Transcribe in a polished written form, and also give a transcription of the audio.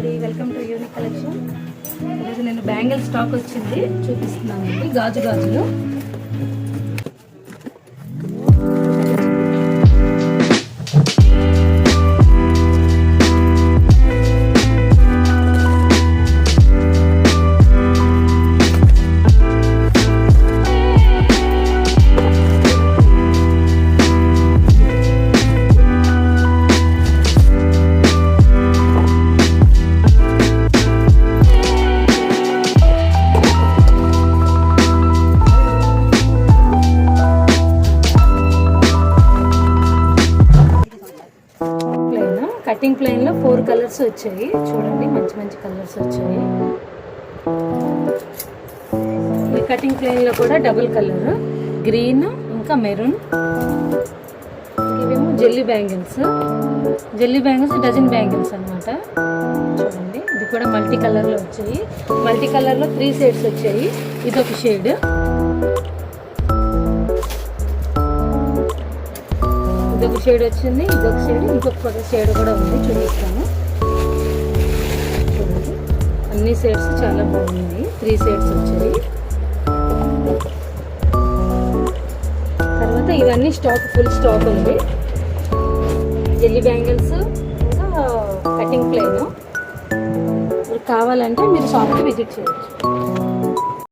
అండి, welcome to unique collection. ఈరోజు నేను బ్యాంగిల్ స్టాక్ వచ్చింది చూపిస్తున్నానండి. గాజులు కటింగ్ ప్లెయిన్ లో 4 కలర్స్ వచ్చాయి. చూడండి, మంచి మంచి కలర్స్ వచ్చాయి. ఈ కటింగ్ ప్లెయిన్ లో కూడా డబుల్ కలర్, గ్రీన్ ఇంకా మెరూన్. ఇవేమో జెల్లీ బ్యాంగిల్స్ డజన్ బ్యాంగిల్స్ అన్నమాట. చూడండి, ఇది కూడా మల్టీ కలర్ లో వచ్చాయి. మల్టీ కలర్ లో 3 షేడ్స్ వచ్చాయి. ఇదొక షేడ్, ఇదొక షేడ్ వచ్చింది, ఇదొక షేడ్, ఇంకొక షేడ్ కూడా ఉంది, చూపిస్తాను. చూడండి, అన్ని షేడ్స్ చాలా బాగున్నాయి. 3 షేడ్స్ వచ్చాయి. తర్వాత ఇవన్నీ ఫుల్ స్టాక్ ఉంది. జెల్లీ బ్యాంగిల్స్ ఇంకా కటింగ్ ప్లెయిన్. కావాలంటే మీరు షాప్కి విజిట్ చేయవచ్చు.